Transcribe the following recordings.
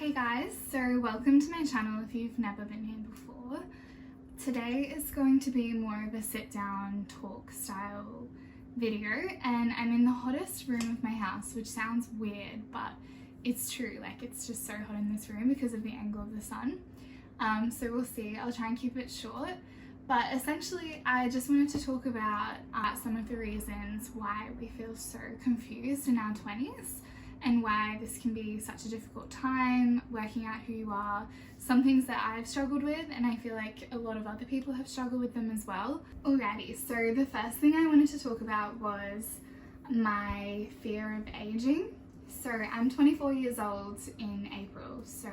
Hey guys, so welcome to my channel if you've never been here before. Today is going to be more of a sit down talk style video, and I'm in the hottest room of my house, which sounds weird but it's true. Like, it's just so hot in this room because of the angle of the sun. So we'll see. I'll try and keep it short, but essentially I just wanted to talk about some of the reasons why we feel so confused in our 20s and why this can be such a difficult time working out who you are. Some things that I've struggled with, and I feel like a lot of other people have struggled with them as well. Alrighty, so the first thing I wanted to talk about was my fear of aging. So I'm 24 years old in April, so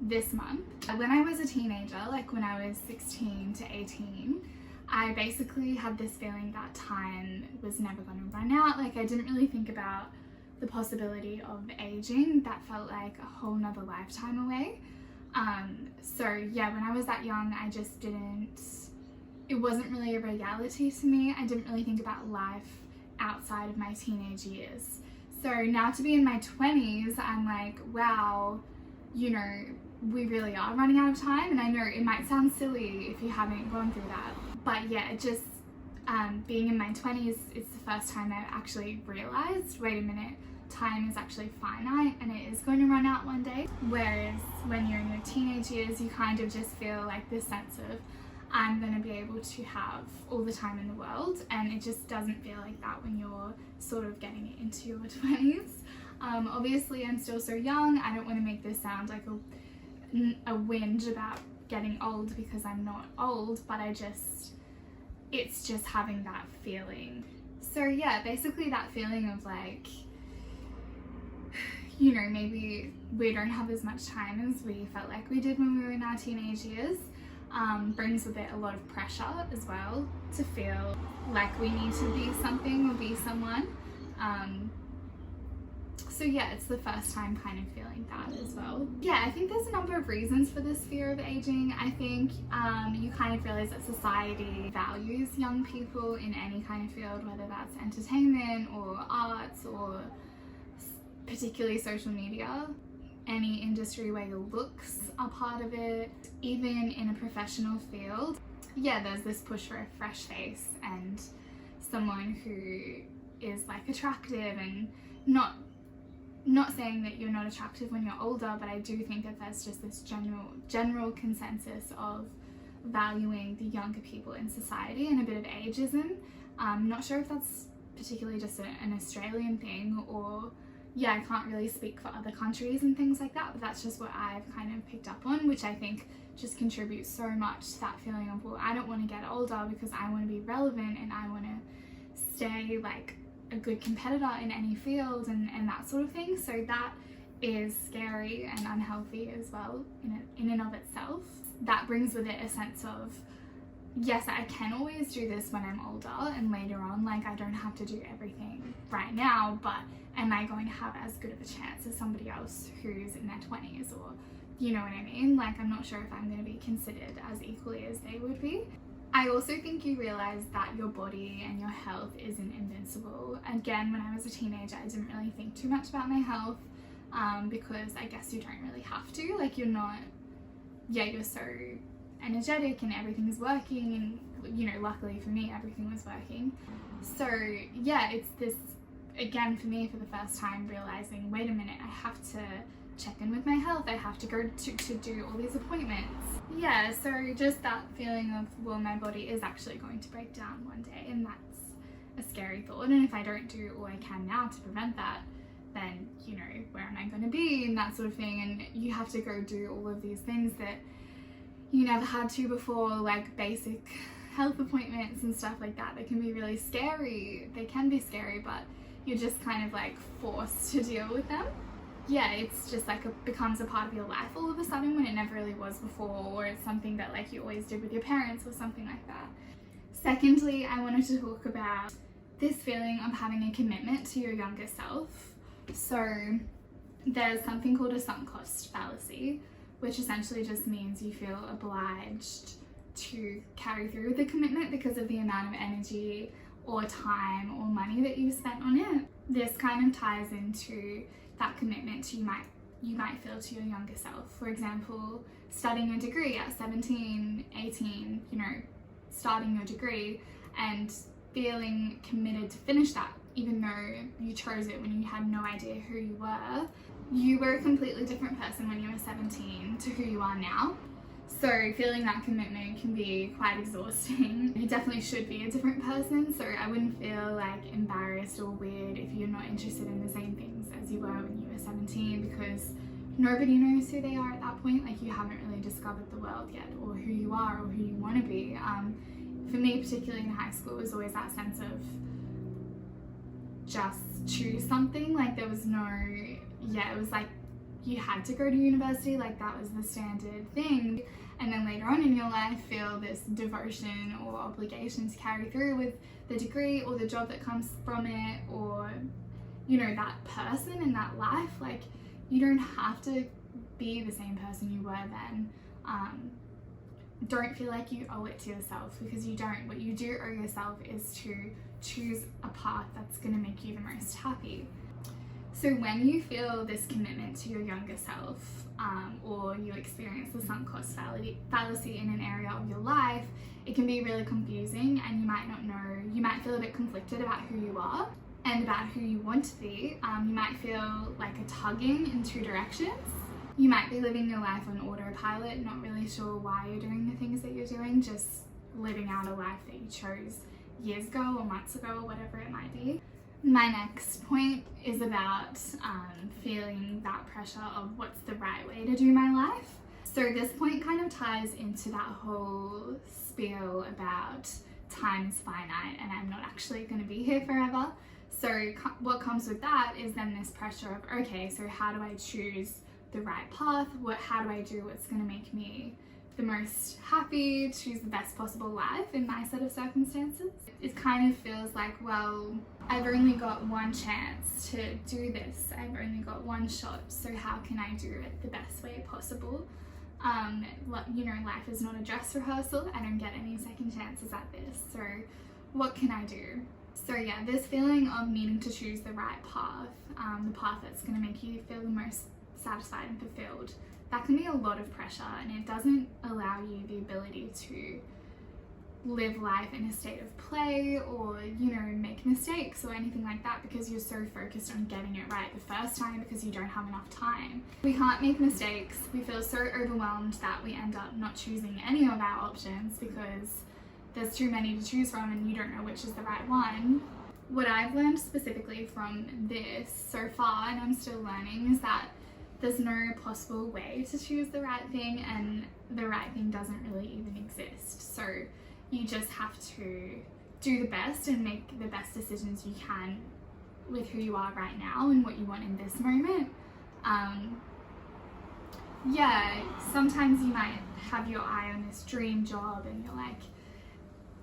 this month. When I was a teenager, like when I was 16 to 18, I basically had this feeling that time was never going to run out. Like, I didn't really think about the possibility of aging. That felt like a whole nother lifetime away. So yeah, when I was that young, I just didn't, it wasn't really a reality to me. I didn't really think about life outside of my teenage years. So now to be in my 20s, I'm like, wow, you know, we really are running out of time. And I know it might sound silly if you haven't gone through that, but yeah, it just, being in my 20s, it's the first time I actually realized, wait a minute, time is actually finite and it is going to run out one day. Whereas when you're in your teenage years, you kind of just feel like this sense of, I'm going to be able to have all the time in the world, and it just doesn't feel like that when you're sort of getting into your 20s. Obviously I'm still so young. I don't want to make this sound like a whinge about getting old, because I'm not old, but it's just having that feeling. So yeah, basically that feeling of like, you know, maybe we don't have as much time as we felt like we did when we were in our teenage years, brings with it a lot of pressure as well, to feel like we need to be something or be someone. So yeah, it's the first time kind of feeling that as well. Yeah, I think there's a number of reasons for this fear of aging. I think you kind of realize that society values young people in any kind of field, whether that's entertainment or arts or particularly social media, any industry where your looks are part of it, even in a professional field. Yeah, there's this push for a fresh face and someone who is like attractive, and not saying that you're not attractive when you're older, but I do think that there's just this general consensus of valuing the younger people in society, and a bit of ageism. Not sure if that's particularly just an Australian thing, or yeah, I can't really speak for other countries and things like that, but that's just what I've kind of picked up on, which I think just contributes so much to that feeling of, well, I don't want to get older because I want to be relevant and I want to stay like a good competitor in any field and that sort of thing. So that is scary and unhealthy as well in and of itself. That brings with it a sense of, yes, I can always do this when I'm older and later on, like I don't have to do everything right now, but am I going to have as good of a chance as somebody else who's in their 20s, or you know what I mean? Like, I'm not sure if I'm going to be considered as equally as they would be. I also think you realize that your body and your health isn't invincible. Again, when I was a teenager, I didn't really think too much about my health, because I guess you don't really have to. Like, you're so energetic and everything's working, and you know, luckily for me, everything was working. So yeah, it's this, again, for me, for the first time, realizing, wait a minute, I have to check in with my health, I have to go to do all these appointments. Yeah, so just that feeling of, well, my body is actually going to break down one day, and that's a scary thought, and if I don't do all I can now to prevent that, then, you know, where am I going to be, and that sort of thing. And you have to go do all of these things that you never had to before, like basic health appointments and stuff like that. They can be really scary. They can be scary, but you're just kind of like forced to deal with them. Yeah, it's just like it becomes a part of your life all of a sudden, when it never really was before, or it's something that like you always did with your parents or something like that. Secondly, I wanted to talk about this feeling of having a commitment to your younger self. So there's something called a sunk cost fallacy, which essentially just means you feel obliged to carry through with the commitment because of the amount of energy or time or money that you spent on it. This kind of ties into that commitment you you might feel to your younger self. For example, studying a degree at 17, 18, you know, starting your degree and feeling committed to finish that, even though you chose it when you had no idea who you were. You were a completely different person when you were 17 to who you are now. So feeling that commitment can be quite exhausting. You definitely should be a different person, so I wouldn't feel like embarrassed or weird if you're not interested in the same things as you were when you were 17, because nobody knows who they are at that point. Like, you haven't really discovered the world yet, or who you are, or who you want to be. For me, particularly in high school, it was always that sense of just choose something. Like, there was no, it was like you had to go to university, like that was the standard thing. And then later on in your life, feel this devotion or obligation to carry through with the degree or the job that comes from it, or, you know, that person in that life. Like, you don't have to be the same person you were then. Don't feel like you owe it to yourself, because you don't. What you do owe yourself is to choose a path that's going to make you the most happy. So when you feel this commitment to your younger self, or you experience the sunk cost fallacy in an area of your life, it can be really confusing, and you might not know, you might feel a bit conflicted about who you are and about who you want to be. You might feel like a tugging in two directions. You might be living your life on autopilot, not really sure why you're doing the things that you're doing, just living out a life that you chose years ago or months ago or whatever it might be. My next point is about feeling that pressure of what's the right way to do my life. So this point kind of ties into that whole spiel about time is finite and I'm not actually going to be here forever. So what comes with that is then this pressure of, okay, so how do I choose the right path? How do I do what's going to make me the most happy, choose the best possible life in my set of circumstances? It kind of feels like, well, I've only got one chance to do this. I've only got one shot, so how can I do it the best way possible? You know, life is not a dress rehearsal. I don't get any second chances at this, so what can I do? So yeah, this feeling of needing to choose the right path, the path that's going to make you feel the most satisfied and fulfilled, that can be a lot of pressure, and it doesn't allow you the ability to live life in a state of play or, you know, make mistakes or anything like that, because you're so focused on getting it right the first time because you don't have enough time. We can't make mistakes. We feel so overwhelmed that we end up not choosing any of our options because there's too many to choose from and you don't know which is the right one. What I've learned specifically from this so far, and I'm still learning, is that there's no possible way to choose the right thing, and the right thing doesn't really even exist. So you just have to do the best and make the best decisions you can with who you are right now and what you want in this moment. Sometimes you might have your eye on this dream job and you're like,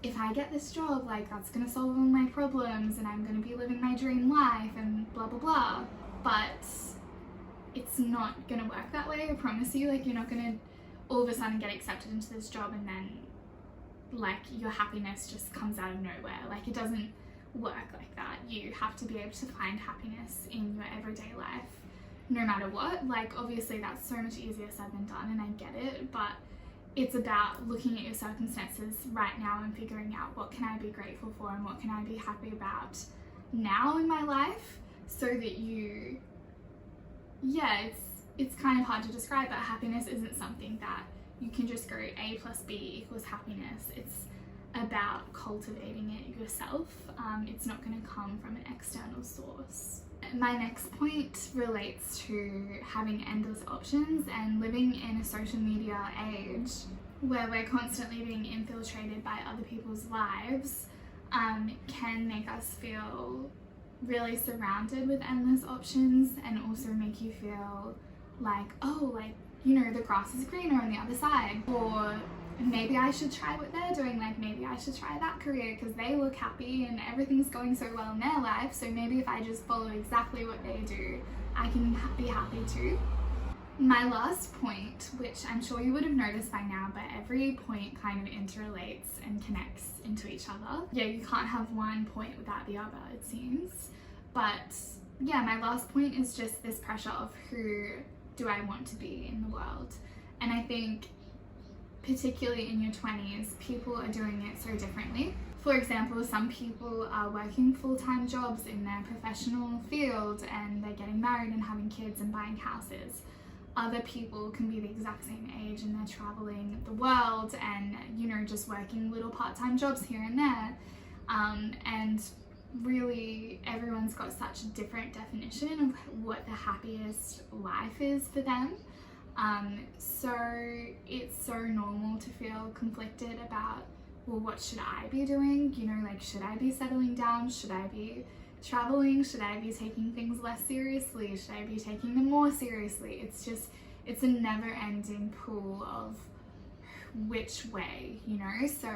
if I get this job, like, that's gonna solve all my problems and I'm gonna be living my dream life and blah blah blah. But it's not gonna work that way, I promise you. Like, you're not gonna all of a sudden get accepted into this job and then, like, your happiness just comes out of nowhere. Like, it doesn't work like that. You have to be able to find happiness in your everyday life, no matter what. Like, obviously that's so much easier said than done, and I get it, but it's about looking at your circumstances right now and figuring out, what can I be grateful for and what can I be happy about now in my life, so that you, it's kind of hard to describe, but happiness isn't something that you can just go A plus B equals happiness. It's about cultivating it yourself. It's not going to come from an external source. My next point relates to having endless options and living in a social media age where we're constantly being infiltrated by other people's lives. Can make us feel really surrounded with endless options, and also make you feel like, oh, like, you know, the grass is greener on the other side, or maybe I should try what they're doing, like maybe I should try that career because they look happy and everything's going so well in their life, so maybe if I just follow exactly what they do, I can be happy too. My last point, which I'm sure you would have noticed by now, but every point kind of interrelates and connects into each other. Yeah, you can't have one point without the other, it seems. But yeah, my last point is just this pressure of who do I want to be in the world? And I think particularly in your 20s, people are doing it so differently. For example, some people are working full-time jobs in their professional field and they're getting married and having kids and buying houses. Other people can be the exact same age and they're traveling the world and, you know, just working little part-time jobs here and there. And really everyone's got such a different definition of what the happiest life is for them. So it's so normal to feel conflicted about, well, what should I be doing? You know, like, should I be settling down? Should I be traveling? Should I be taking things less seriously? Should I be taking them more seriously? It's a never-ending pool of which way, you know? So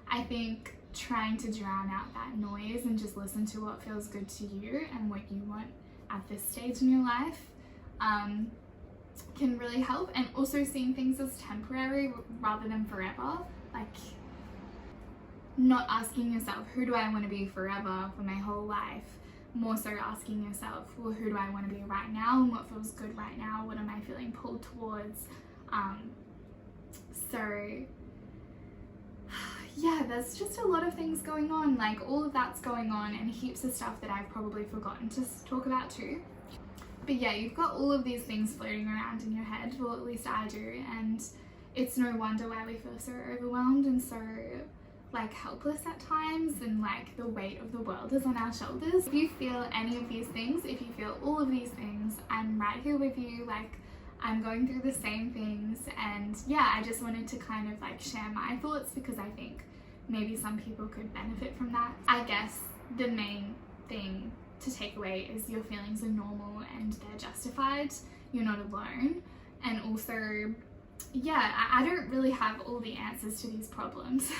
I think trying to drown out that noise and just listen to what feels good to you and what you want at this stage in your life can really help. And also seeing things as temporary rather than forever. Like, not asking yourself, who do I want to be forever for my whole life? More so asking yourself, well, who do I want to be right now and what feels good right now? What am I feeling pulled towards? So yeah, there's just a lot of things going on. Like, all of that's going on and heaps of stuff that I've probably forgotten to talk about too. But yeah, you've got all of these things floating around in your head, well, at least I do, and it's no wonder why we feel so overwhelmed and so like helpless at times, and like the weight of the world is on our shoulders. If you feel any of these things, if you feel all of these things, I'm right here with you. Like, I'm going through the same things, and yeah, I just wanted to kind of like share my thoughts because I think maybe some people could benefit from that. I guess the main thing to take away is your feelings are normal and they're justified. You're not alone. And also, yeah, I don't really have all the answers to these problems.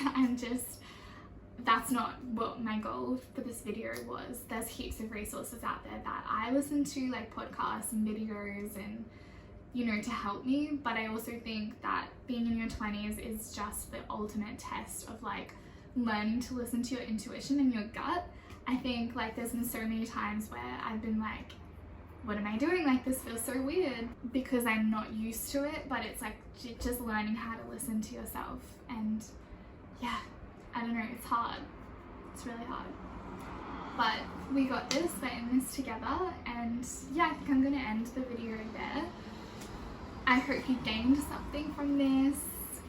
That's not what my goal for this video was. There's heaps of resources out there that I listen to, like podcasts and videos and, you know, to help me. But I also think that being in your 20s is just the ultimate test of like learning to listen to your intuition and your gut. I think like there's been so many times where I've been like, what am I doing? Like, this feels so weird because I'm not used to it, but it's like just learning how to listen to yourself. And yeah, I don't know, it's hard. It's really hard. But we got this, we're in this together, and yeah, I think I'm gonna end the video there. I hope you gained something from this,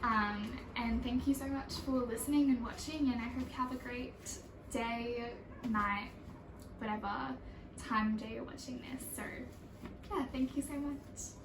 and thank you so much for listening and watching, and I hope you have a great day, night, whatever time of day you're watching this. So yeah, thank you so much.